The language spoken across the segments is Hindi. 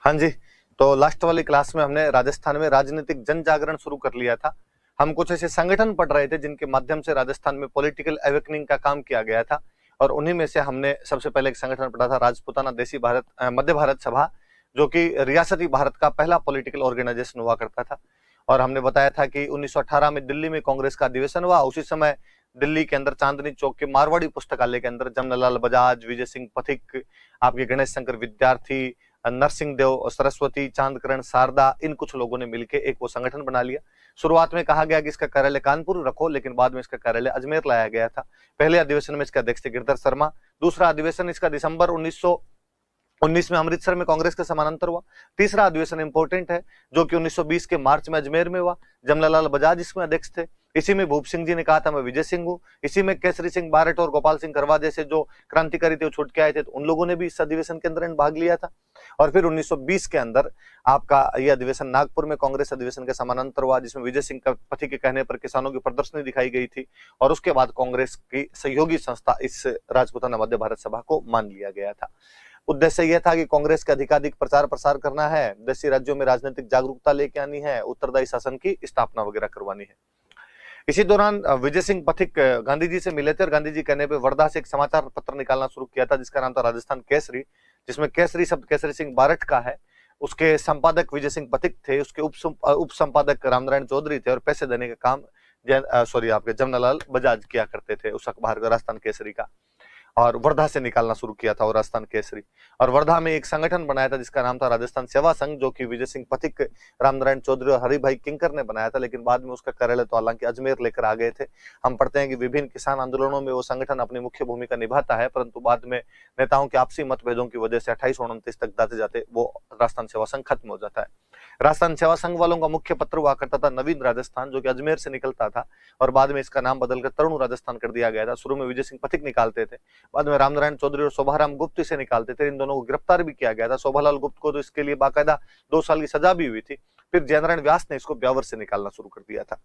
हाँ जी, तो लास्ट वाली क्लास में हमने राजस्थान में राजनीतिक जन जागरण शुरू कर लिया था। हम कुछ ऐसे संगठन पढ़ रहे थे जिनके माध्यम से राजस्थान में पॉलिटिकल अवेकनिंग का काम किया गया था, और उन्हीं में से हमने सबसे पहले एक संगठन पढ़ा था राजपूताना देसी भारत मध्य भारत सभा, जो कि रियासती भारत का पहला पॉलिटिकल ऑर्गेनाइजेशन हुआ करता था। और हमने बताया था कि 1918 में दिल्ली में कांग्रेस का अधिवेशन हुआ। उसी समय दिल्ली के अंदर चांदनी चौक के मारवाड़ी पुस्तकालय के अंदर जमनालाल बजाज, विजय सिंह पथिक, आपके गणेश शंकर विद्यार्थी, नरसिंह देव, सरस्वती, चांदकरण, शारदा, इन कुछ लोगों ने मिलकर एक वो संगठन बना लिया। शुरुआत में कहा गया कि इसका कार्यालय कानपुर रखो, लेकिन बाद में इसका कार्यालय अजमेर लाया गया था। पहले अधिवेशन में इसका अध्यक्ष थे गिरधर शर्मा। दूसरा अधिवेशन इसका दिसंबर 1919 में अमृतसर में कांग्रेस के समानांतर हुआ। तीसरा अधिवेशन इंपोर्टेंट है, जो कि 1920 के मार्च में अजमेर में हुआ। जमनालाल बजाज इसमें अध्यक्ष थे। इसी में भूप सिंह जी ने कहा था मैं विजय सिंह हूँ। इसी में केसरी सिंह बारट और गोपाल सिंह करवा जैसे जो क्रांतिकारी थे वो छूट के आए थे, तो उन लोगों ने भी इस अधिवेशन के अंदर भाग लिया था। और फिर 1920 के अंदर आपका यह अधिवेशन नागपुर में कांग्रेस अधिवेशन के समानांतर हुआ, जिसमें विजय सिंह का पति के कहने पर किसानों की प्रदर्शनी दिखाई गई थी। और उसके बाद कांग्रेस की सहयोगी संस्था इस राजपूताना मध्य भारत सभा को मान लिया गया था। उद्देश्य यह था कि कांग्रेस का अधिकाधिक प्रचार प्रसार करना है, देशी राज्यों में राजनीतिक जागरूकता लेके आनी है, उत्तरदायी शासन की स्थापना वगैरह करवानी है। इसी दौरान विजय सिंह पथिक गांधी जी से मिले थे, और गांधी जी कहने पे वर्धा से एक समाचार पत्र निकालना शुरू किया था जिसका नाम था राजस्थान केसरी, जिसमें केसरी शब्द केसरी सिंह बारट का है। उसके संपादक विजय सिंह पथिक थे, उसके उप संपादक रामनारायण चौधरी थे, और पैसे देने का काम आपके जमनालाल बजाज किया करते थे उस अखबार का, राजस्थान केसरी का। और वर्धा से निकालना शुरू किया था और राजस्थान केसरी। और वर्धा में एक संगठन बनाया था जिसका नाम था राजस्थान सेवा संघ, जो कि विजय सिंह पथिक, रामनारायण चौधरी और हरिभाई किंकर ने बनाया था। लेकिन बाद में उसका कार्यालय तो हालांकि अजमेर लेकर आ गए थे। हम पढ़ते हैं कि विभिन्न किसान आंदोलनों में वो संगठन अपनी मुख्य भूमिका निभाता है, परंतु बाद में नेताओं के आपसी मतभेदों की वजह से 2829 तक जाते जाते वो राजस्थान सेवा संघ खत्म हो जाता है। राजस्थान सेवा संघ वालों का मुख्य पत्र हुआ करता था नवीन राजस्थान, जो कि अजमेर से निकलता था, और बाद में इसका नाम बदलकर तरुण राजस्थान कर दिया गया था। शुरू में विजय सिंह पथिक निकालते थे, बाद में रामनारायण चौधरी और शोभाराम गुप्त इसे निकालते थे। इन दोनों को गिरफ्तार भी किया गया था। शोभालाल गुप्त को तो इसके लिए बाकायदा 2 साल की सजा भी हुई थी। फिर जयनारायण व्यास ने इसको ब्यावर से निकालना शुरू कर दिया था।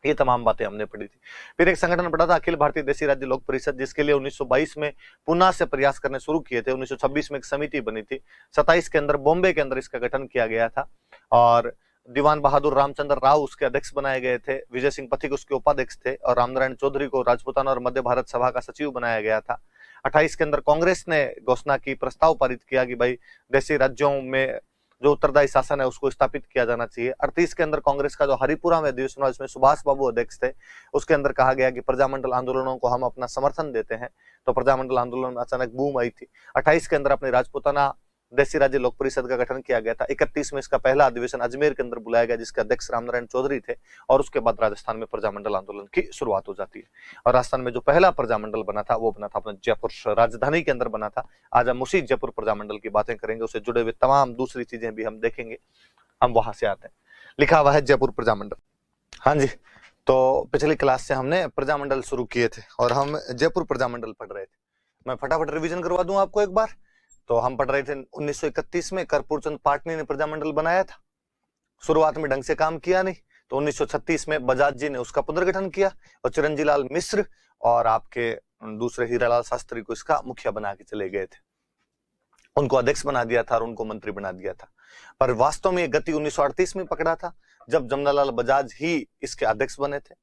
ये तमाम बातें हमने पढ़ी थी। फिर एक संगठन पढ़ा था अखिल भारतीय देशी राज्य लोक परिषद, जिसके लिए 1922 में पुनः से प्रयास करने शुरू किए थे। 1926 में एक समिति बनी थी। 27 के अंदर बॉम्बे के अंदर इसका गठन किया गया था, और दीवान बहादुर रामचंद्र राव उसके अध्यक्ष बनाए गए थे। विजय सिंह पथिक उसके उपाध्यक्ष थे, और रामनारायण चौधरी को राजपूताना और मध्य भारत सभा का सचिव बनाया गया था। 28 के अंदर कांग्रेस ने घोषणा की, प्रस्ताव पारित किया कि भाई देशी राज्यों में जो उत्तरदायी शासन है उसको स्थापित किया जाना चाहिए। 38 के अंदर कांग्रेस का जो हरिपुरा में अधिवेशन हुआ, इसमें सुभाष बाबू अध्यक्ष थे, उसके अंदर कहा गया कि प्रजामंडल आंदोलनों को हम अपना समर्थन देते हैं। तो प्रजामंडल आंदोलन में अचानक बूम आई थी। 28 के अंदर अपने राजपूताना देशी राज्य लोक परिषद का गठन किया गया था। 31 में इसका पहला अधिवेशन अजमेर के अंदर बुलाया गया, जिसके अध्यक्ष रामनारायण चौधरी थे, और उसके बाद राजस्थान में प्रजामंडल आंदोलन की शुरुआत हो जाती है। और राजस्थान में जो पहला प्रजामंडल बना था वो बना था अपना जयपुर राजधानी के अंदर बना था। आज हम उसी जयपुर प्रजामंडल की बातें करेंगे, उससे जुड़े हुए तमाम दूसरी चीजें भी हम देखेंगे। हम वहां से आते हैं, लिखा हुआ है जयपुर प्रजामंडल। हाँ जी, तो पिछली क्लास से हमने प्रजामंडल शुरू किए थे और हम जयपुर प्रजामंडल पढ़ रहे थे। मैं फटाफट रिवीजन करवा दूं आपको एक बार। तो हम पढ़ रहे थे 1931 में कर्पूर चंद पाटनी ने प्रजामंडल बनाया था। शुरुआत में ढंग से काम किया नहीं, तो 1936 में बजाज जी ने उसका पुनर्गठन किया, और चिरंजी लाल मिश्र और आपके दूसरे हीरालाल शास्त्री को इसका मुखिया बना के चले गए थे। उनको अध्यक्ष बना दिया था और उनको मंत्री बना दिया था। पर वास्तव में गति 1938 में पकड़ा था, जब जमनालाल बजाज ही इसके अध्यक्ष बने थे।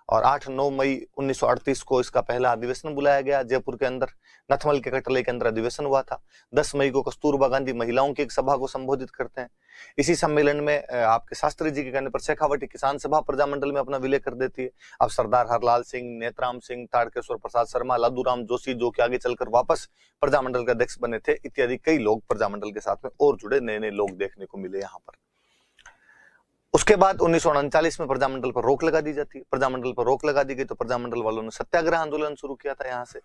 और 8-9 मई 1938 को इसका पहला अधिवेशन बुलाया गया जयपुर के अंदर। नथमल के कटले के अंदर अधिवेशन हुआ था। 10 मई को कस्तूरबा गांधी महिलाओं की एक सभा को संबोधित करते हैं। इसी सम्मेलन में आपके शास्त्री जी के कहने पर शेखावटी किसान सभा प्रजामंडल में अपना विलय कर देती है। अब सरदार हरलाल सिंह, नेतराम सिंह, ताड़केश्वर प्रसाद शर्मा, लादूराम जोशी, जो कि आगे चलकर वापस प्रजामंडल के अध्यक्ष बने थे, इत्यादि कई लोग प्रजामंडल के साथ में और जुड़े, नए नए लोग देखने को मिले यहाँ पर। उसके बाद 1939 में प्रजामंडल पर रोक लगा दी जाती है। प्रजामंडल पर रोक लगा दी गई तो प्रजामंडल वालों ने सत्याग्रह आंदोलन शुरू किया था यहाँ से।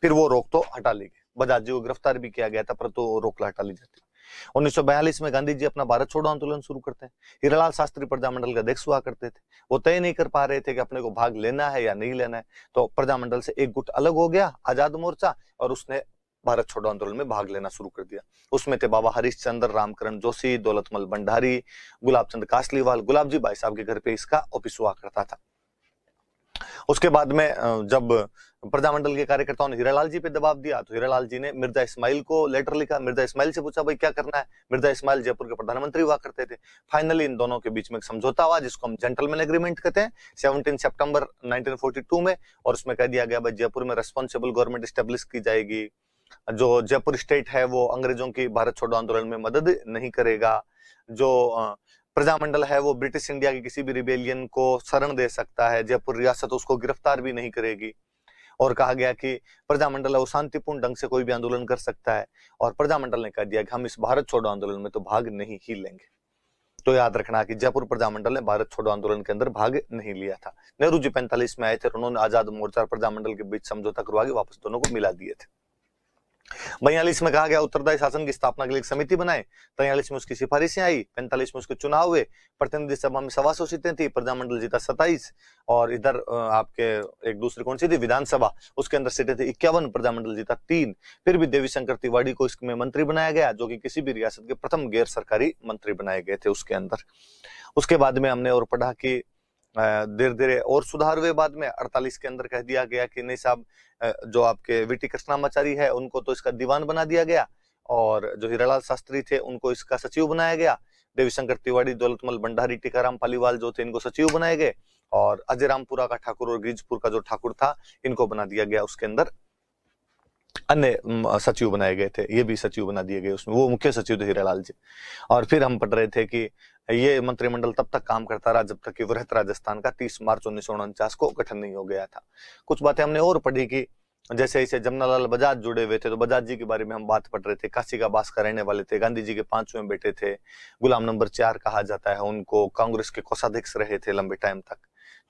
फिर वो रोक तो हटा ली गई, बजाज जी को गिरफ्तार भी किया गया था, परंतु तो रोक हटा ली जाती है। 1942 में गांधी जी अपना भारत छोड़ो आंदोलन शुरू करते हैं। हीरालाल शास्त्री प्रजामंडल का अध्यक्ष हुआ करते थे। वो तय नहीं कर पा रहे थे कि अपने को भाग लेना है या नहीं लेना है, तो प्रजामंडल से एक गुट अलग हो गया, आजाद मोर्चा, और उसने भारत छोड़ो आंदोलन में भाग लेना शुरू कर दिया। उसमें थे बाबा हरिश्चंद्र, रामकरण जोशी, दौलतमल भंडारी, गुलाब चंद कासलीवाल। गुलाब जी भाई साहब के घर पे इसका ऑफिस हुआ करता था। उसके बाद में जब प्रजामंडल के कार्यकर्ताओं ने हीरालाल जी पे दबाव दिया तो हीरालाल जी ने मिर्जा इस्माइल को लेटर लिखा, मिर्जा इस्माइल से पूछा भाई क्या करना है। मिर्जा इस्माइल जयपुर के प्रधानमंत्री हुआ करते थे। फाइनली इन दोनों के बीच में एक समझौता हुआ जिसको हम जेंटलमैन एग्रीमेंट कहते हैं 17 सितंबर 1942 में, और उसमें कह दिया गया भाई जयपुर में रेस्पॉन्सिबल गवर्नमेंट स्टेब्लिश की जाएगी, जो जयपुर स्टेट है वो अंग्रेजों की भारत छोड़ो आंदोलन में मदद नहीं करेगा, जो प्रजामंडल है वो ब्रिटिश इंडिया की किसी भी रिबेलियन को शरण दे सकता है, जयपुर रियासत उसको गिरफ्तार भी नहीं करेगी। और कहा गया कि प्रजामंडल है वो शांतिपूर्ण ढंग से कोई भी आंदोलन कर सकता है, और प्रजामंडल ने कह दिया कि हम इस भारत छोड़ो आंदोलन में तो भाग नहीं ही लेंगे। तो याद रखना कि जयपुर प्रजामंडल ने भारत छोड़ो आंदोलन के अंदर भाग नहीं लिया था। नेहरू जी 45 में आए थे और उन्होंने आजाद मोर्चा और प्रजामंडल के बीच समझौता करवा के वापस दोनों को मिला दिए थे। 42 में कहा गया उत्तरदायी शासन की स्थापना के लिए एक समिति बनाए, 43 में उसकी सिफारिशें आई, 45 में उसके चुनाव हुए, प्रतिनिधि सभा में 125 सीटें थी, प्रजामंडल जीता 27, और इधर आपके एक दूसरी कौन सी थी विधानसभा, उसके अंदर सीटें थी 51, प्रजामंडल जीता 3। फिर भी देवी शंकर तिवारी को इसमें मंत्री बनाया गया, जो कि किसी भी रियासत के प्रथम गैर सरकारी मंत्री बनाए गए थे उसके अंदर। उसके बाद में हमने और पढ़ा कि धीरे धीरे और सुधार हुए। बाद में 48 के अंदर कह दिया गया कि नहीं साहब, जो आपके वीटी कृष्णामाचारी है उनको तो इसका दीवान बना दिया गया, और जो हीरालाल शास्त्री थे उनको इसका सचिव बनाया गया, देवीशंकर तिवारी, दौलतमल भंडारी, टीकाराम पालीवाल जो थे इनको सचिव बनाए गए, और अजय रामपुरा का ठाकुर और गिरिजपुर का जो ठाकुर था इनको बना दिया गया उसके अंदर, अन्य सचिव बनाए गए थे, ये भी सचिव बना दिए गए उसमें, वो मुख्य सचिव थे हीरालाल जी। और फिर हम पढ़ रहे थे कि ये मंत्रिमंडल तब तक काम करता रहा जब तक कि वृहत राजस्थान का 30 मार्च 1949 को गठन नहीं हो गया था। कुछ बातें हमने और पढ़ी कि जैसे इसे जमनालाल बजाज जुड़े हुए थे, तो बजाज जी के बारे में हम बात पढ़ रहे थे, काशी का बास का रहने वाले थे, गांधी जी के 5वें बेटे थे, गुलाम नंबर 4 कहा जाता है उनको, कांग्रेस के कोषाध्यक्ष रहे थे लंबे टाइम तक।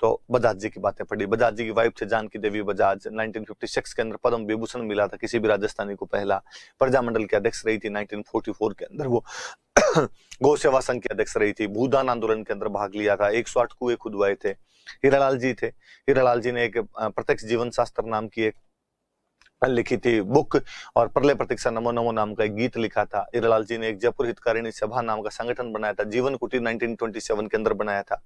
तो बजाज जी की बातें पढ़ी। बजाज जी की वाइफ थे जानकी देवी बजाज, 1956 के अंदर पद्म विभूषण मिला था किसी भी राजस्थानी को पहला। प्रजामंडल के अध्यक्ष रही थी 1944 के अंदर वो गौ सेवा संघ के अध्यक्ष रही थी, भूदान आंदोलन के अंदर भाग लिया था, 108 कुएं खुदवाए थे। हीरालाल जी थे, हीरालाल जी ने एक प्रत्यक्ष जीवन शास्त्र नाम की एक लिखी थी बुक, और प्रलय प्रतीक्षा नमो नमो नाम का एक गीत लिखा था। हीरालाल जी ने एक जयपुर हितकारिणी सभा नाम का संगठन बनाया था, जीवन कुटीर 1927 के अंदर बनाया था,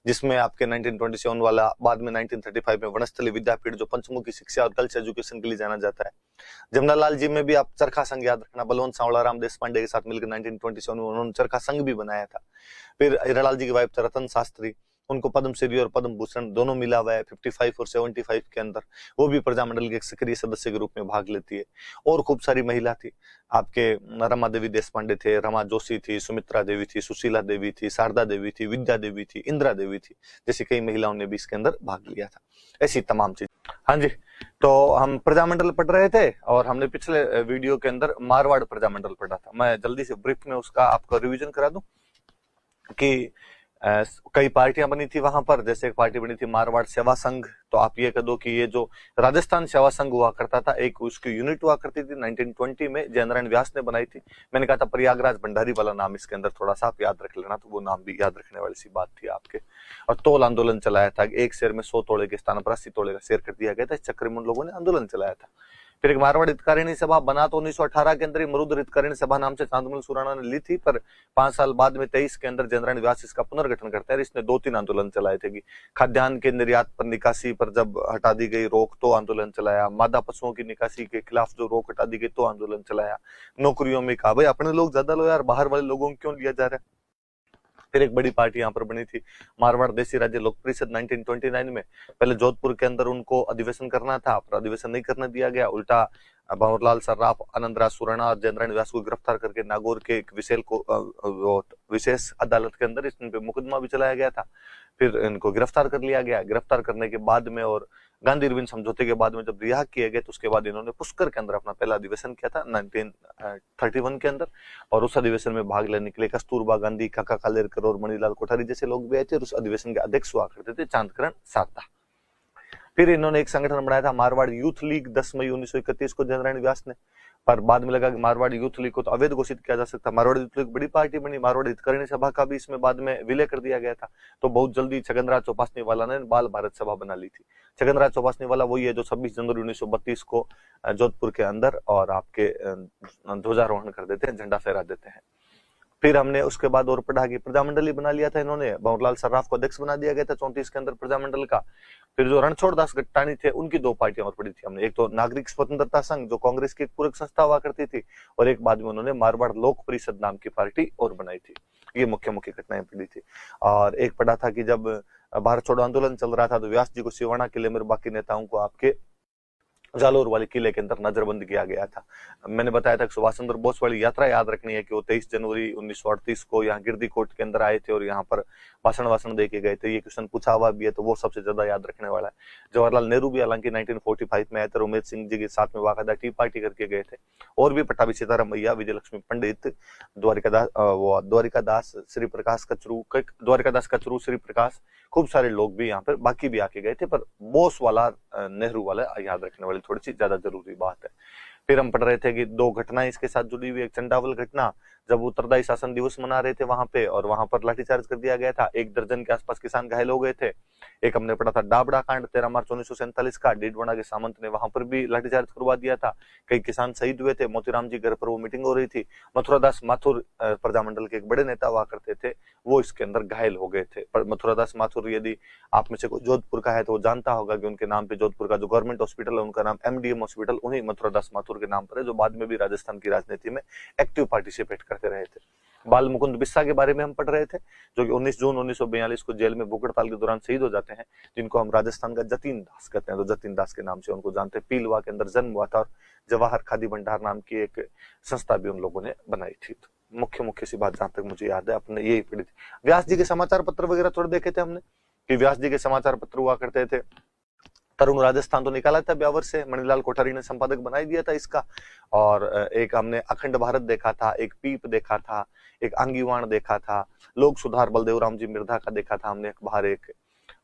जिसमें आपके 1927 वाला बाद में 1935 में वनस्थली विद्यापीठ जो पंचमुखी शिक्षा और गर्ल्स एजुकेशन के लिए जाना जाता है। जमनालाल जी में भी आप चरखा संघ याद रखना, बलवंत सांवला राम देशपांडे के साथ मिलकर 1927 में उन्होंने चरखा संघ भी बनाया था। फिर हीरालाल जी की वाइफ थे रतन शास्त्री, उनको पद्मश्री और पद्म भूषण दोनों मिला हुआ है 55 और 75 के अंदर, वो भी प्रजामंडल के एक सक्रिय सदस्य के रूप में भाग लेती है। और खूब सारी महिला थी, आपके रमा देवी देशपांडे थे, रमा जोशी थी, सुमित्रा देवी थी, सुशीला देवी थी, शारदा देवी थी, विद्या देवी थी, इंदिरा देवी थी, जैसी कई महिलाओं ने भी इसके अंदर भाग लिया था। ऐसी तमाम चीज। हाँ जी, तो हम प्रजामंडल पढ़ रहे थे और हमने पिछले वीडियो के अंदर मारवाड़ प्रजामंडल पढ़ा था। मैं जल्दी से ब्रीफ में उसका आपको रिविजन करा दूं कि कई पार्टियां बनी थी वहां पर। जैसे एक पार्टी बनी थी मारवाड़ सेवा संघ, तो आप ये कह दो कि ये जो राजस्थान सेवा संघ हुआ करता था, एक उसकी यूनिट हुआ करती थी 1920 में, जयनारायण व्यास ने बनाई थी। मैंने कहा था प्रयागराज भंडारी वाला नाम इसके अंदर थोड़ा सा आप याद रख लेना, तो वो नाम भी याद रखने वाली सी बात थी आपके। और तोल आंदोलन चलाया था, एक शेर में 100 तोड़े के स्थान पर 80 तोड़े का शेर कर दिया गया था, इस चक्कर में उन लोगों ने आंदोलन चलाया था। फिर एक मारवाड़ हितकारिणी सभा बना तो 1918 के अंदर मरुद हितकारिणी सभा नाम से चांदमल सुराणा ने ली थी, पर 5 साल बाद में 23 के अंदर जयनारायण व्यास इसका पुनर्गठन करता है। इसने 2-3 आंदोलन चलाए थे कि खाद्यान्न के निर्यात पर निकासी पर जब हटा दी गई रोक तो आंदोलन चलाया, मादा पशुओं की निकासी के खिलाफ जो रोक हटा दी गई तो आंदोलन चलाया, नौकरियों में कहा भाई अपने लोग ज्यादा लो यार, बाहर वाले लोगों को क्यों लिया जा रहा है। फिर एक बड़ी पार्टी यहाँ पर बनी थी मारवाड़ देशी राज्य लोक परिषद 1929 में। पहले जोधपुर के अंदर उनको अधिवेशन करना था, पर अधिवेशन नहीं करने दिया गया, उल्टा भंवरलाल सर्राफ, आनंदराज सुराणा और जयनारायण व्यास को गिरफ्तार करके नागौर के एक विशेष अदालत के अंदर इन पे मुकदमा भी चलाया गया था। फिर इनको गिरफ्तार कर लिया गया। गिरफ्तार करने के बाद में और गांधी इरविन समझौते के बाद में जब रिहा किए गए, तो उसके बाद इन्होंने पुष्कर के अंदर अपना पहला अधिवेशन किया था 1931 के अंदर, और उस अधिवेशन में भाग लेने के लिए कस्तूरबा गांधी, काका कालेरकर और मणिलाल कोठारी जैसे लोग भी आए थे, और उस अधिवेशन के अध्यक्ष हुआ करते थे चांदकरण सारदा। फिर इन्होंने एक संगठन बनाया था मारवाड़ यूथ लीग 10 मई 1931 को जयनारायण व्यास ने, पर बाद में लगा कि मारवाड़ यूथ लीग को तो अवैध घोषित किया जा सकता। मारवाड़ यूथ लीग बड़ी पार्टी बनी, मारवाड़ हितकारिणी सभा का भी इसमें बाद में विलय कर दिया गया था। तो बहुत जल्दी छगनराज चौपासनी वाला ने बाल भारत सभा बना ली थी। छगनराज चौपासनी वाला वही है जो 26 जनवरी 1932 को जोधपुर के अंदर और आपके ध्वजारोहण कर देते हैं, झंडा फहरा देते हैं। फिर हमने उसके बाद और पढ़ा कि प्रजामंडल ही बना लिया था इन्होंने, भंवरलाल सर्राफ को अध्यक्ष बना दिया गया था 34 के अंदर प्रजामंडल का, फिर जो रणछोड़ दास गट्टाणी थे उनकी दो पार्टियां और पड़ी थी हमने, एक तो नागरिक स्वतंत्रता संघ जो कांग्रेस की एक पूरक संस्था हुआ करती थी, और एक बाद में उन्होंने मारवाड़ लोक परिषद नाम की पार्टी और बनाई थी। ये मुख्य मुख्य घटनाएं पड़ी थी। और एक पढ़ा था कि जब भारत छोड़ो आंदोलन चल रहा था तो व्यास जी को सिवाना किले में बाकी नेताओं को आपके जालोर वाले किले के अंदर नजरबंद किया गया था। मैंने बताया था कि सुभाष चंद्र बोस वाली यात्रा याद रखनी है कि वो 23 जनवरी 1938 को यहाँ गिरदी कोट के अंदर आए थे और यहाँ पर भाषण दे के गए थे। ये क्वेश्चन पूछा हुआ भी है तो वो सबसे ज्यादा याद रखने वाला है। जवाहरलाल नेहरू भी हालांकि 1945 में आए थे, उमेश सिंह जी के साथ में बाकायदा टी पार्टी करके गए थे। और भी पट्टाभी सीताराम मैया, विजय लक्ष्मी पंडित, द्वारिकादास श्री प्रकाश कचरू, श्री प्रकाश, खूब सारे लोग भी यहाँ पर बाकी भी आके गए थे। पर बोस वाला नेहरू वाला याद रखने वाली थोड़ी सी ज्यादा जरूरी बात है। फिर हम पढ़ रहे थे कि दो घटनाएं इसके साथ जुड़ी हुई। एक चंडावल घटना, जब उत्तरदायी शासन दिवस मना रहे थे वहां पे, और वहां पर लाठीचार्ज कर दिया गया था, 1 दर्जन के आसपास किसान घायल हो गए थे। एक हमने पढ़ा था डाबड़ा कांड 13 मार्च 1947 का, डीडवाना के सामंत ने वहां पर भी लाठीचार्ज करवा दिया था, कई किसान शहीद हुए थे। मोतीराम जी घर पर वो मीटिंग हो रही थी, मथुरादास माथुर प्रजामंडल के एक बड़े नेता हुआ करते थे, वो इसके अंदर घायल हो गए थे। पर मथुरादास माथुर, यदि आप में से कोई जोधपुर का है तो वो जानता होगा कि उनके नाम पे जोधपुर का जो गवर्नमेंट हॉस्पिटल है उनका नाम MDM हॉस्पिटल उन्हीं मथुरादास माथुर के नाम पर है, जो बाद में भी राजस्थान की राजनीति में एक्टिव पार्टिसिपेट करते रहे थे। बाल मुकुंद बिस्सा के बारे में हम पढ़ रहे थे, जो कि 19 जून 1942 को जेल में भूख हड़ताल के दौरान शहीद हो जाते हैं, जिनको हम राजस्थान का जतीन दास कहते हैं। तो जतीन दास के नाम से उनको जानते हैं। पीलवा के अंदर जन्म हुआ था और जवाहर खादी भंडार नाम की एक संस्था भी उन लोगों ने बनाई थी। तो मुख्य मुख्य सी बात जहां तक मुझे याद है अपने यही पढ़ी थी। व्यास जी के समाचार पत्र वगैरह थोड़े देखे थे हमने कि व्यास जी के समाचार पत्र हुआ करते थे। तरुण राजस्थान तो निकाला था ब्यावर से, मणिलाल कोठारी ने संपादक बनाई दिया था इसका। और एक हमने अखंड भारत देखा था, एक पीप देखा था, एक आंगीवाण देखा था, लोक सुधार बलदेव राम जी मिर्धा का देखा था हमने अखबार एक,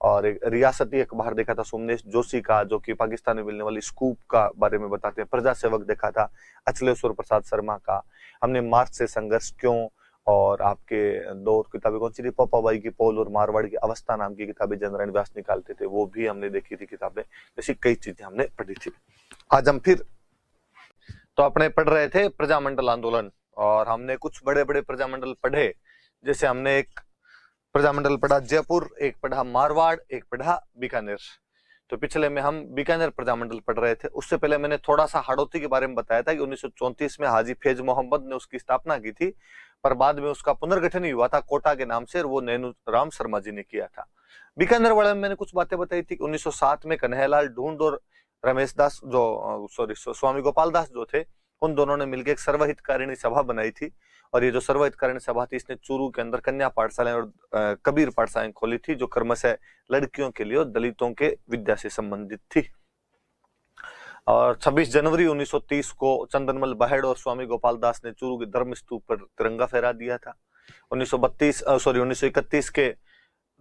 और एक रियासती अखबार देखा था सोमनेश जोशी का, जो कि पाकिस्तान में मिलने वाली स्कूप का बारे में बताते हैं। प्रजा सेवक देखा था अचलेश्वर प्रसाद शर्मा का। हमने मार्च से संघर्ष क्यों, और आपके 2 और किताबें कौन सी थी, पप्पाबाई की पोल और मारवाड़ की अवस्था नाम की किताबें जनरल व्यास निकालते थे, वो भी हमने देखी थी किताबें। ऐसी कई चीजें हमने पढ़ी थी। आज हम फिर तो अपने पढ़ रहे थे प्रजामंडल आंदोलन, और हमने कुछ बड़े बड़े प्रजामंडल पढ़े। जैसे हमने एक प्रजामंडल पढ़ा जयपुर, एक पढ़ा मारवाड़, एक पढ़ा बीकानेर। तो पिछले में हम बीकानेर प्रजामंडल पढ़ रहे थे। उससे पहले मैंने थोड़ा सा हाड़ौती के बारे में बताया था कि 1934 में हाजी फैज मोहम्मद ने उसकी स्थापना की थी, पर बाद में उसका पुनर्गठन ही हुआ था कोटा के नाम से, और वो नैनू राम शर्मा जी ने किया था। बीकानेर वाले में मैंने कुछ बातें बताई थी। 1907 में कन्हैयालाल ढूंढ और रमेश दास स्वामी गोपाल दास जो थे, उन दोनों ने मिलकर एक सर्वहितकारिणी सभा बनाई थी। और ये जो सर्वहितकारिणी सभा थी, इसने चूरू के अंदर कन्या पाठशालाएं और कबीर पाठशालाएं खोली थी, जो क्रमशः लड़कियों के लिए और दलितों के विद्या से संबंधित थी। और 26 जनवरी 1930 को चंदनमल बहेड़ और स्वामी गोपाल दास ने चूरू के धर्म स्तूप पर तिरंगा फहरा दिया था। 1931 के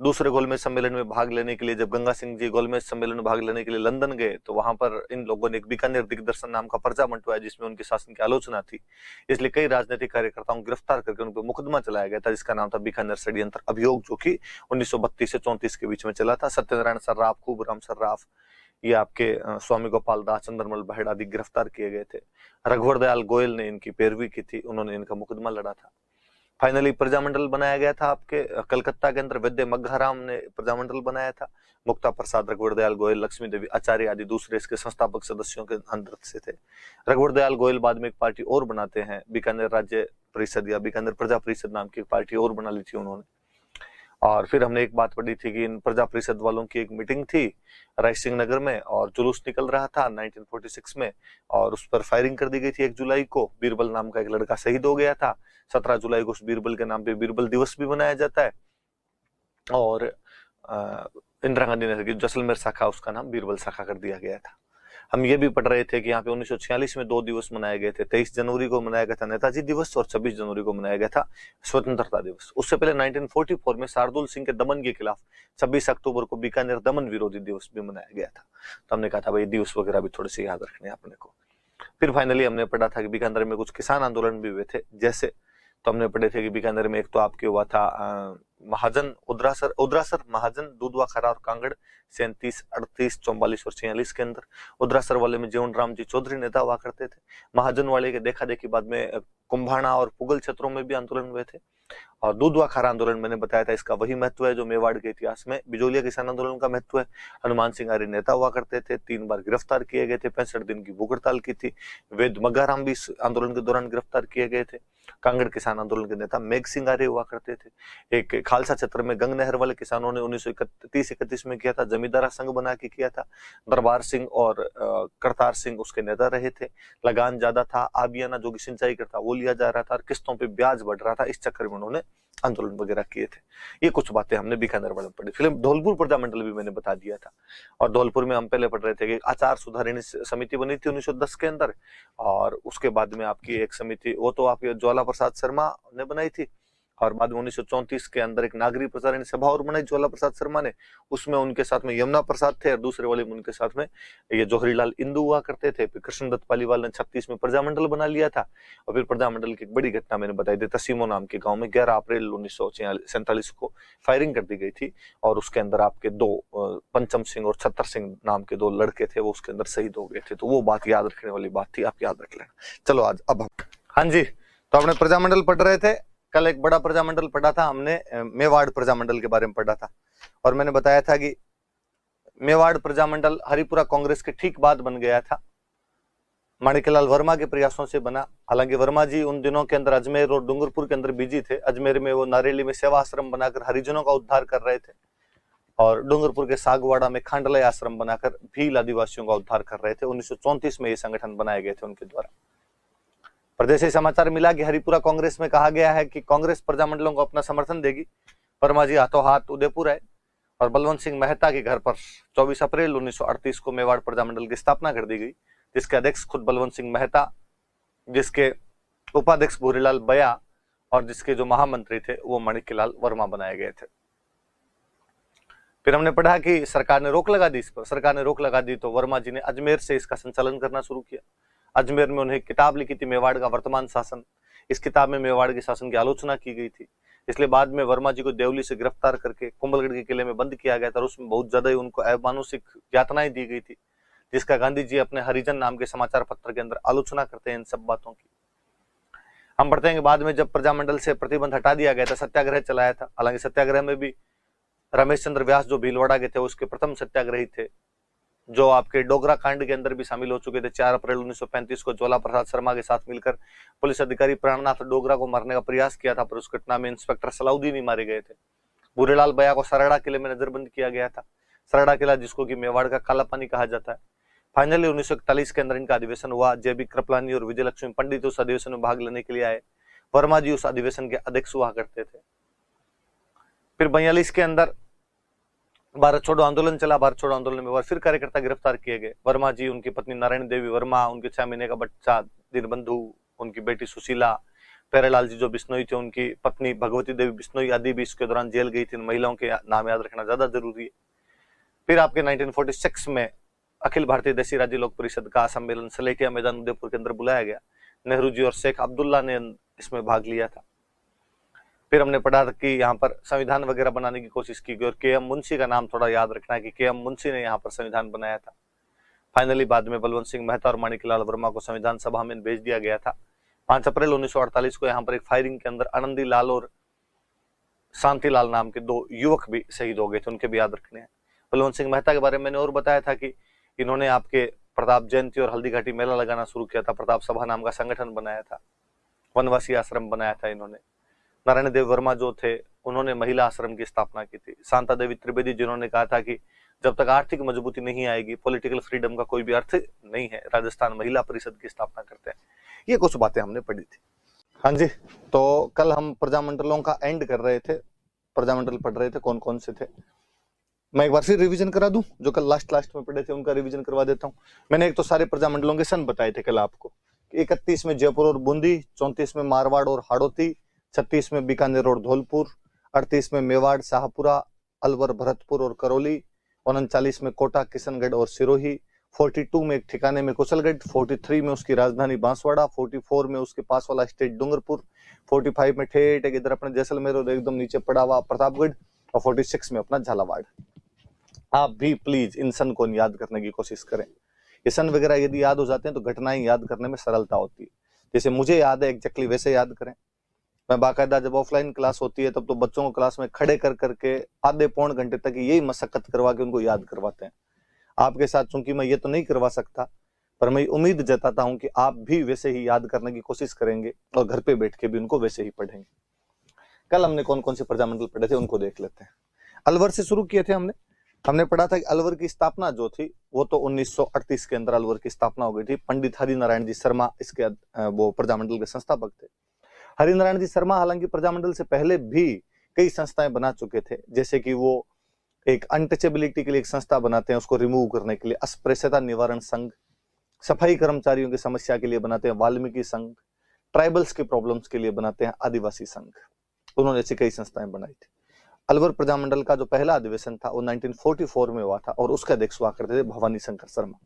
दूसरे गोलमेज सम्मेलन में भाग लेने के लिए जब गंगा सिंह जी गोलमेज सम्मेलन में भाग लेने के लिए लंदन गए, तो वहां पर इन लोगों ने एक बीकानेर दिग्दर्शन नाम का पर्चा मंडवाया, जिसमें उनके शासन की आलोचना थी। इसलिए कई राजनीतिक कार्यकर्ताओं को गिरफ्तार करके उन पर मुकदमा चलाया गया था, जिसका नाम था बीकानेर षड्यंत्र अभियोग, जो कि 1932 से 34 के बीच में चला था। सत्यनारायण सर्राफ, खूबराम सर्राफ, ये आपके स्वामी गोपाल दास, चंद्रमल बहेड़ आदि गिरफ्तार किए गए थे। रघुवर दयाल गोयल ने इनकी पैरवी की थी, उन्होंने इनका मुकदमा लड़ा था। फाइनली प्रजामंडल बनाया गया था आपके कलकत्ता के अंदर, वैद्य मग्घाराम ने प्रजामंडल बनाया था। मुक्ता प्रसाद, रघुवर दयाल गोयल, लक्ष्मी देवी आचार्य आदि दूसरे इसके संस्थापक सदस्यों के अंदर से थे। रघुवर दयाल गोयल बाद में एक पार्टी और बनाते हैं, बीकानेर राज्य परिषद या बीकानेर प्रजा परिषद नाम की एक पार्टी और बना ली थी उन्होंने। और फिर हमने एक बात पढ़ी थी कि इन प्रजा परिषद वालों की एक मीटिंग थी राय सिंह नगर में, और जुलूस निकल रहा था 1946 में, और उस पर फायरिंग कर दी गई थी। 1 जुलाई को बीरबल नाम का एक लड़का शहीद हो गया था। 17 जुलाई को उस बीरबल के नाम पे बीरबल दिवस भी मनाया जाता है। और इंदिरा गांधी ने जैसलमेर शाखा, उसका नाम बीरबल शाखा कर दिया गया था। हम ये भी पढ़ रहे थे कि यहाँ पे 1946 में 2 दिवस मनाए गए थे। 23 जनवरी को मनाया गया था नेताजी दिवस, और 26 जनवरी को मनाया गया था स्वतंत्रता दिवस। उससे पहले 1944 में शार्दुल सिंह के दमन के खिलाफ 26 अक्टूबर को बीकानेर दमन विरोधी दिवस भी मनाया गया था। तो हमने कहा था भाई दिवस वगैरह भी थोड़े से याद रखने अपने को। फिर फाइनली हमने पढ़ा था कि बीकानेर में कुछ किसान आंदोलन भी हुए थे। जैसे तो हमने पढ़े थे कि बीकानेर में एक तो आपके हुआ था महाजन उद्रासर महाजन दूधवा खरा और कांगड़ 37, 38, 44 और 46 के अंदर। उद्रासर वाले में जीवन राम जी चौधरी नेता हुआ करते थे। महाजन वाले के देखा देखी बाद में कुंभाणा और पुगल क्षेत्रों में भी आंदोलन हुए थे। और दूधवा खारा आंदोलन मैंने बताया था, इसका वही महत्व है जो मेवाड़ के इतिहास में बिजोलिया किसान आंदोलन का महत्व है। हनुमान सिंह आर्य नेता हुआ करते थे, 3 बार गिरफ्तार किए गए थे, 65 दिन की भूख हड़ताल की थी। वेद मग्गाराम भी इस आंदोलन के दौरान गिरफ्तार किए गए थे। कांगड़ किसान आंदोलन के नेता मेघ सिंह आर्य हुआ करते थे। एक खालसा क्षेत्र में गंग नहर वाले किसानों ने 1931-31 में किया था, जमींदारा संघ बना के किया था। दरबार सिंह और करतार सिंह उसके नेता रहे थे। लगान ज्यादा था, आबियाना जो कि सिंचाई करता वो लिया जा रहा था, और किस्तों पे ब्याज बढ़ रहा था। इस चक्कर में उन्होंने आंदोलन वगैरह किए थे। ये कुछ बातें हमने बीकानेर वाले में पढ़ी। फिल्म धौलपुर प्रजामंडल भी मैंने बता दिया था। और धौलपुर में हम पहले पढ़ रहे थे कि आचार सुधारिणी समिति बनी थी 1910 के अंदर, और उसके बाद में आपकी एक समिति, वो तो आपके ज्वाला प्रसाद शर्मा ने बनाई थी, और बाद में 1934 के अंदर एक नागरिक प्रचारिणी सभा और बनाई ज्वाला प्रसाद शर्मा ने। उसमें उनके साथ में यमुना प्रसाद थे, और दूसरे वाले में उनके साथ में ये जौहरीलाल इंदू हुआ करते थे। फिर कृष्णदत्त पालीवाल ने 36 में प्रजामंडल बना लिया था। और फिर प्रजामंडल की एक बड़ी घटना मैंने बताई थी, तसीमो नाम के गांव में 11 अप्रैल 1947 को फायरिंग कर दी गई थी, और उसके अंदर आपके 2 पंचम सिंह और छत्तर सिंह नाम के 2 लड़के थे, वो उसके अंदर शहीद हो गए थे। तो वो बात याद रखने वाली बात थी, आप याद रख लेना। चलो आज अब हम, हाँ जी, तो हमने प्रजामंडल पढ़ रहे थे। कल एक बड़ा प्रजामंडल पढ़ा था हमने, मेवाड़ प्रजामंडल के बारे में पढ़ा था, और मैंने बताया था कि मेवाड़ प्रजामंडल हरिपुरा कांग्रेस के ठीक बाद बन गया था। माणिक्यलाल वर्मा के प्रयासों से बना। हालांकि वर्मा जी उन दिनों के अंदर अजमेर और डूंगरपुर के अंदर बिजी थे। अजमेर में वो नारेली में सेवा आश्रम बनाकर हरिजनों का उद्धार कर रहे थे, और डूंगरपुर के सागवाड़ा में खांडलय आश्रम बनाकर भील आदिवासियों का उद्धार कर रहे थे। 1934 में ये संगठन बनाए गए थे उनके द्वारा। प्रदेशी समाचार मिला कि हरिपुरा कांग्रेस में कहा गया है कि कांग्रेस प्रजामंडलों को अपना समर्थन देगी। वर्मा जी हाथों हाथ उदयपुर आए, और बलवंत सिंह मेहता के घर पर 24 अप्रैल 1938 को मेवाड़ प्रजामंडल की स्थापना कर दी गई, जिसके अध्यक्ष खुद बलवंत सिंह मेहता, जिसके उपाध्यक्ष भूरीलाल बया, और जिसके जो महामंत्री थे वो माणिक्यलाल वर्मा बनाए गए थे। फिर हमने पढ़ा कि सरकार ने रोक लगा दी इस पर। सरकार ने रोक लगा दी तो वर्मा जी ने अजमेर से इसका संचालन करना शुरू किया। अजमेर में उन्हें किताब लिखी थी, मेवाड़ का वर्तमान शासन। इस किताब में मेवाड़ के शासन की आलोचना की गई थी। इसलिए बाद में वर्मा जी को देवली से गिरफ्तार करके कुंभलगढ़ के किले में बंद किया गया था, और उसमें बहुत ज्यादा ही उनको अमानुषिक यातनाएं दी गई थी, जिसका गांधी जी अपने हरिजन नाम के समाचार पत्र के अंदर आलोचना करते हैं इन सब बातों की। हम पढ़ते हैं कि बाद में जब प्रजामंडल से प्रतिबंध हटा दिया गया था, सत्याग्रह चलाया था। हालांकि सत्याग्रह में भी रमेश चंद्र व्यास जो भीलवाड़ा के थे उसके प्रथम सत्याग्रही थे, जो आपके डोगरा कांड के अंदर भी शामिल हो चुके थे। 4 अप्रैल 1935 को ज्वाला प्रसाद शर्मा के साथ मिलकर पुलिस अधिकारी प्राणनाथ डोगरा को मारने का प्रयास किया था, पर उस घटना में इंस्पेक्टर सलाउद्दीन ही मारे गए थे। भूरेलाल बया को सरड़ा किले में नजरबंद किया गया था। सरड़ा किला जिसको कि मेवाड़ का काला पानी कहा जाता है। फाइनली 1941 के अंदर इनका अधिवेशन हुआ। जेबी कृपलानी और विजय लक्ष्मी पंडित उस अधिवेशन में भाग लेने के लिए आए। वर्मा जी उस अधिवेशन के अध्यक्ष हुआ करते थे। फिर 42 के अंदर भारत छोड़ो आंदोलन चला। भारत छोड़ो आंदोलन में फिर कार्यकर्ता गिरफ्तार किए गए। वर्मा जी, उनकी पत्नी नारायण देवी वर्मा, उनके 6 महीने का बच्चा दीनबंधु, उनकी बेटी सुशीला, प्यारेलाल जी जो बिश्नोई थे उनकी पत्नी भगवती देवी बिश्नोई आदि भी इसके दौरान जेल गई थी। महिलाओं के नाम याद रखना ज्यादा जरूरी है। फिर आपके 1946 में अखिल भारतीय देशी राज्य लोक परिषद का सम्मेलन सलेटिया मैदान उदयपुर के अंदर बुलाया गया। नेहरू जी और शेख अब्दुल्ला ने इसमें भाग लिया था। फिर हमने पढ़ा था कि यहाँ पर संविधान वगैरह बनाने की कोशिश की गई, और के एम मुंशी का नाम थोड़ा याद रखना है कि के एम मुंशी ने यहाँ पर संविधान बनाया था। फाइनली बाद में बलवंत सिंह मेहता और माणिक्यलाल वर्मा को संविधान सभा में भेज दिया गया था। 5 अप्रैल 1948 को यहाँ पर एक फायरिंग के अंदर आनंदी लाल और शांतिलाल नाम के 2 युवक भी शहीद हो गए थे, उनके भी याद रखने हैं। बलवंत सिंह मेहता के बारे में मैंने और बताया था कि इन्होंने आपके प्रताप जयंती और हल्दी घाटी मेला लगाना शुरू किया था। प्रताप सभा नाम का संगठन बनाया था। वनवासी आश्रम बनाया था इन्होंने। नारायण देव वर्मा जो थे उन्होंने महिला आश्रम की स्थापना की थी। शांता देवी त्रिवेदी जिन्होंने कहा था कि जब तक आर्थिक मजबूती नहीं आएगी पॉलिटिकल फ्रीडम का कोई भी अर्थ नहीं है, राजस्थान महिला परिषद की स्थापना करते हैं। ये कुछ बातें हमने पढ़ी थी। हाँ जी, तो कल हम प्रजामंडलों का एंड कर रहे थे, प्रजामंडल पढ़ रहे थे कौन कौन से थे। मैं एक बार फिर रिवीजन करा दूं, जो कल लास्ट में पढ़े थे उनका रिवीजन करवा देता हूं। मैंने एक तो सारे प्रजामंडलों के सन बताए थे कल आपको। 31 में जयपुर और बूंदी, 34 में मारवाड़ और हाड़ौती, 36 में बीकानेर और धौलपुर, 38 में मेवाड़, शाहपुरा, अलवर, भरतपुर और करौली, 39 में कोटा, किशनगढ़ और सिरोही, 42 में एक ठिकाने में कुशलगढ़, 43 में उसकी राजधानी बांसवाड़ा, 44 में उसके पास वाला स्टेट डूंगरपुर, 45 में ठेठ इधर अपने जैसलमेर और एकदम नीचे पड़ा हुआ प्रतापगढ़, और 46 में अपना झालावाड़। आप भी प्लीज इन सन को याद करने की कोशिश करें। ये सन वगैरह यदि याद हो जाते हैं तो घटनाएं याद करने में सरलता होती है। जैसे मुझे याद है एग्जैक्टली वैसे याद करें। मैं बाकायदा जब ऑफलाइन क्लास होती है तब तो बच्चों को क्लास में खड़े कर करके आधे पौन घंटे तक यही मशक्कत करवा के उनको याद करवाते हैं। आपके साथ चूंकि मैं ये तो नहीं करवा सकता, पर मैं उम्मीद जताता हूं कि आप भी वैसे ही याद करने की कोशिश करेंगे और घर पे बैठ के भी उनको वैसे ही पढ़ेंगे। कल हमने कौन कौन से प्रजामंडल पढ़े थे उनको देख लेते हैं। अलवर से शुरू किए थे हमने पढ़ा था कि अलवर की स्थापना जो थी वो तो 1938 के अंदर अलवर की स्थापना हो गई थी। पंडित हरिनारायण जी शर्मा इसके वो प्रजामंडल के संस्थापक थे। हरिनारायण जी शर्मा हालांकि प्रजामंडल से पहले भी कई संस्थाएं बना चुके थे, जैसे कि वो एक अनटचेबिलिटी के लिए एक संस्था बनाते हैं, उसको रिमूव करने के लिए अस्पृश्यता निवारण संघ, सफाई कर्मचारियों की समस्या के लिए बनाते हैं वाल्मीकि संघ, ट्राइबल्स के प्रॉब्लम्स के लिए बनाते हैं आदिवासी संघ। उन्होंने ऐसी कई संस्थाएं बनाई थी। अलवर प्रजामंडल का जो पहला अधिवेशन था वो 1944 में हुआ था और उसके अध्यक्ष हुआ करते थे भवानी शंकर शर्मा।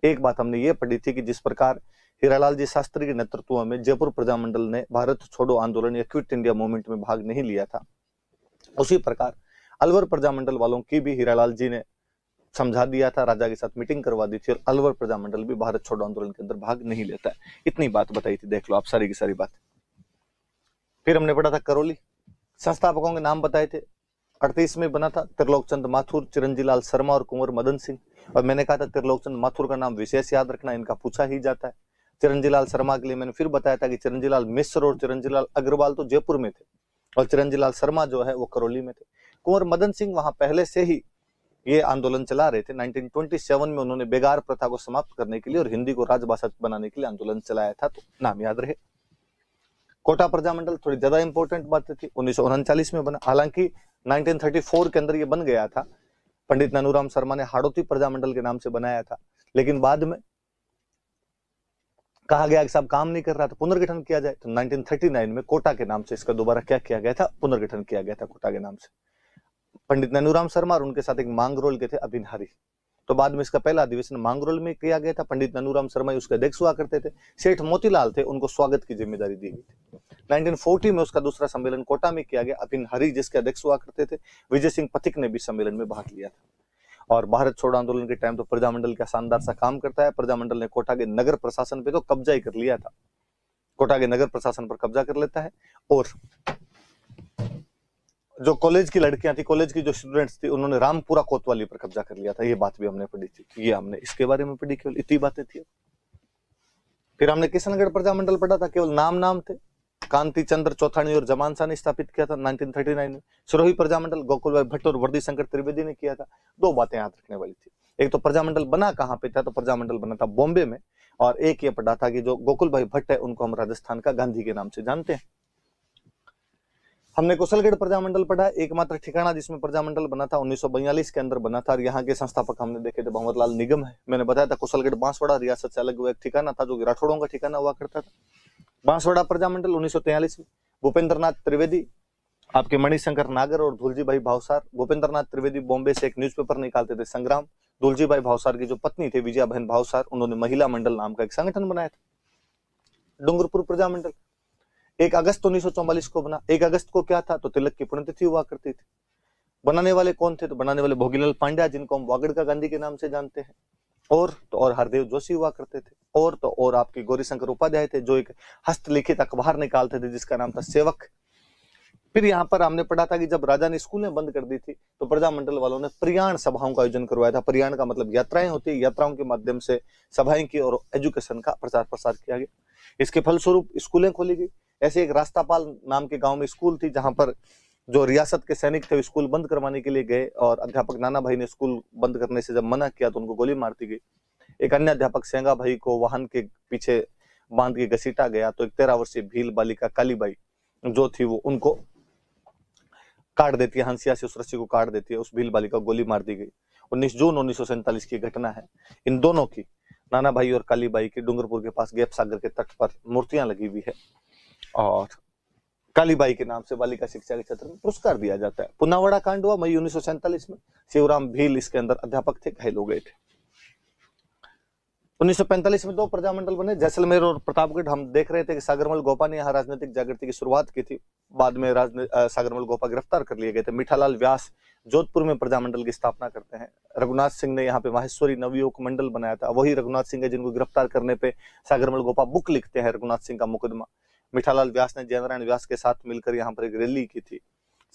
एक बात हमने ये पढ़ी थी कि जिस प्रकार हीरालाल जी शास्त्री के नेतृत्व में जयपुर प्रजामंडल ने भारत छोड़ो आंदोलन या क्विट इंडिया मूवमेंट में भाग नहीं लिया था, उसी प्रकार अलवर प्रजामंडल वालों की भी हीरालाल जी ने समझा दिया था, राजा के साथ मीटिंग करवा दी थी और अलवर प्रजामंडल भी भारत छोड़ो आंदोलन के अंदर भाग नहीं लेता है। इतनी बात बताई थी, देख लो आप सारी की सारी बात। फिर हमने पढ़ा था करौली, संस्थापकों के नाम बताए थे। 38 में बना था त्रिलोकचंद माथुर, चिरंजीलाल शर्मा और कुंवर मदन सिंह। और मैंने कहा था त्रिलोकचंद माथुर का नाम विशेष याद रखना, इनका पूछा ही जाता है। चिरंजीलाल शर्मा के लिए मैंने फिर बताया था कि चिरंजीलाल मिश्र और चिरंजीलाल अग्रवाल तो जयपुर में थे और चिरंजीलाल शर्मा जो है वो करौली में थे। कुंवर मदन सिंह वहां पहले से ही ये आंदोलन चला रहे थे। 1927 में उन्होंने बेगार प्रथा को समाप्त करने के लिए और हिंदी को राजभाषा बनाने के लिए आंदोलन चलाया था, तो नाम याद रहे। कोटा प्रजामंडल थोड़ी ज्यादा इंपॉर्टेंट बात थी, 1939 में बना। हालांकि 1934 के अंदर ये बन गया था, पंडित ननूराम शर्मा ने हाड़ौती प्रजामंडल के नाम से बनाया था, लेकिन बाद में कहा गया कि साहब काम नहीं कर रहा, तो पुनर्गठन किया जाए। तो 1939 में कोटा के नाम से इसका दोबारा क्या किया गया था, पुनर्गठन किया गया था कोटा के नाम से। पंडित नैनूराम शर्मा और उनके साथ एक मांगरोल के थे अभिनहरी, तो बाद में इसका पहला अधिवेशन मांगरोल में किया गया था। पंडित नैनूराम शर्मा उसके अध्यक्ष हुआ करते थे। सेठ मोतीलाल थे, उनको स्वागत की जिम्मेदारी दी गई थी। 1940 में उसका दूसरा सम्मेलन कोटा में किया गया। अभिनहरी जिसके अध्यक्ष हुआ करते थे, विजय सिंह पथिक ने भी सम्मेलन में भाग लिया था। और भारत छोड़ो आंदोलन के टाइम तो प्रजामंडल का शानदार सा काम करता है। प्रजामंडल ने कोटा के नगर प्रशासन पे तो कब्जा ही कर लिया था, कोटा के नगर प्रशासन पर कब्जा कर लेता है। और जो कॉलेज की लड़कियां थी, कॉलेज की जो स्टूडेंट्स थी, उन्होंने रामपुरा कोतवाली पर कब्जा कर लिया था। ये बात भी हमने पढ़ी थी, ये हमने इसके बारे में पढ़ी, केवल इतनी बातें थी। फिर हमने किशनगढ़ प्रजामंडल पढ़ा था, केवल नाम थे। कांति चंद्र चौथानी और जमान शाह ने स्थापित किया था 1939 में। सिरोही प्रजामंडल गोकुल भाई भट्ट और वर्दी शंकर त्रिवेदी ने किया था। दो बातें याद रखने वाली थी, एक तो प्रजामंडल बना कहां पे था, तो प्रजामंडल बना था बॉम्बे में। और एक ये पढ़ा था कि जो गोकुल भाई भट्ट है उनको हम राजस्थान का गांधी के नाम से जानते हैं। हमने कुशलगढ़ प्रजामंडल पढ़ा, एकमात्र ठिकाना जिसमें प्रजामंडल बना था 1942 के अंदर बना था। और यहाँ के संस्थापक हमने देखे थे भंवरलाल निगम है। मैंने बताया था कुशलगढ़ बांसवाड़ा रियासत से अलग हुआ एक ठिकाना था जो राठौड़ों का ठिकाना हुआ करता था। बांसवाड़ा प्रजामंडल 1943 में भूपेंद्रनाथ त्रिवेदी, आपके मणिशंकर नागर और धुलजी भाई भावसार। भूपेंद्रनाथ त्रिवेदी बॉम्बे से एक न्यूज़पेपर निकालते थे संग्राम। धुलजी भाई भावसार की जो पत्नी थे विजया बहन भावसार, उन्होंने महिला मंडल नाम का एक संगठन बनाया था। डूंगरपुर प्रजामंडल 1 अगस्त 1944 को बना। 1 अगस्त को क्या था, तो तिलक की पुण्यतिथि हुआ करती थी। बनाने वाले कौन थे, तो बनाने वाले भोगीलाल पांड्या, जिनको हम वागड़ का गांधी के नाम से जानते हैं। और हरदेव जोशी हुआ करते थे। और आपकी गौरीशंकर उपाध्याय थे, जो एक हस्तलिखित अखबार निकालते थे जिसका नाम था सेवक। फिर यहाँ पर हमने पढ़ा था कि जब राजा ने स्कूलें बंद कर दी थी तो प्रजामंडल वालों ने प्रयाण सभाओं का आयोजन करवाया था। प्रयाण का मतलब यात्राएं होती है, यात्राओं के माध्यम से सभाएं की और एजुकेशन का प्रचार प्रसार किया गया। इसके फलस्वरूप स्कूलें खोली गई। ऐसे एक रास्तापाल नाम के गांव में स्कूल थी, जहां पर जो रियासत के सैनिक थे स्कूल बंद करवाने के लिए गए और अध्यापक नाना भाई ने स्कूल बंद करने से जब मना किया तो उनको गोली मार दी गई। एक अन्य अध्यापक सेंगा भाई को वाहन के पीछे बांध के घसीटा गया, तो एक 13 वर्षीय भील बालिका कालीबाई जो थी वो उनको काट देती है, हंसिया से उस रस्सी को काट देती है, उस भील बालिका को गोली मार दी गई। 19 जून 1947 की घटना है। इन दोनों की, नाना भाई और कालीबाई की, डूंगरपुर के पास गैप सागर के तट पर मूर्तियां लगी हुई है और कालीबाई के नाम से बालिका शिक्षा के क्षेत्र में पुरस्कार दिया जाता है। पुनावाड़ा कांड हुआ मई 1947 में। शिवराम भील इसके अंदर अध्यापक थे, घायल हो गए थे। 1945 में 2 प्रजामंडल बने, जैसलमेर और प्रतापगढ़। हम देख रहे थे कि सागरमल गोपा ने यहाँ राजनीतिक जागृति की शुरुआत की थी। बाद में सागरमल गोपा गिरफ्तार कर लिए गए थे। मिठालाल व्यास जोधपुर में प्रजामंडल की स्थापना करते हैं। रघुनाथ सिंह ने यहाँ पे माहेश्वरी नवयुवक मंडल बनाया था। वही रघुनाथ सिंह है जिनको गिरफ्तार करने पे सागरमल गोपा बुक लिखते हैं, रघुनाथ सिंह का मुकदमा। मीठालाल व्यास ने जय नारायण व्यास के साथ मिलकर यहाँ पर एक रैली की थी।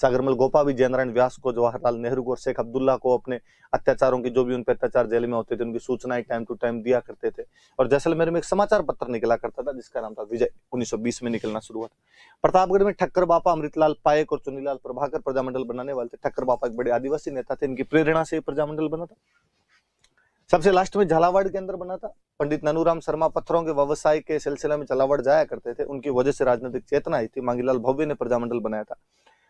सागरमल गोपा भी जय नारायण व्यास को, जवाहरलाल नेहरू को और शेख अब्दुल्ला को अपने अत्याचारों की, जो भी उन पर अत्याचार जेल में होते थे, उनकी सूचनाएं टाइम टू टाइम दिया करते थे। और जैसलमेर में एक समाचार पत्र निकला करता था जिसका नाम था विजय, 1920 में निकलना शुरू हुआ था। प्रतापगढ़ में ठक्कर बापा, अमृतलाल पायक और चुन्नीलाल प्रभाकर प्रजामंडल बनाने वाले थे। ठक्कर बापा एक बड़े आदिवासी नेता थे, इनकी प्रेरणा से प्रजामंडल बना था। सबसे लास्ट में झालावाड़ के अंदर बना था। पंडित ननूराम शर्मा पत्थरों के व्यवसाय के सिलसिले में झालावाड़ जाया करते थे, उनकी वजह से राजनीतिक चेतना आई थी। मांगीलाल भव्य ने प्रजामंडल बनाया था।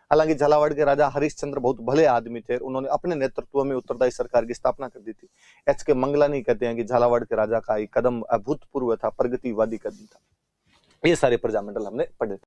हालांकि झालावाड़ के राजा हरिश्चंद्र बहुत भले आदमी थे, उन्होंने अपने नेतृत्व में उत्तरदायी सरकार की स्थापना कर दी थी। एच.के. मंगलानी कहते हैं कि झालावाड़ के राजा का ये कदम अभूतपूर्व था, प्रगतिवादी कदम था। ये सारे प्रजामंडल हमने पढ़े।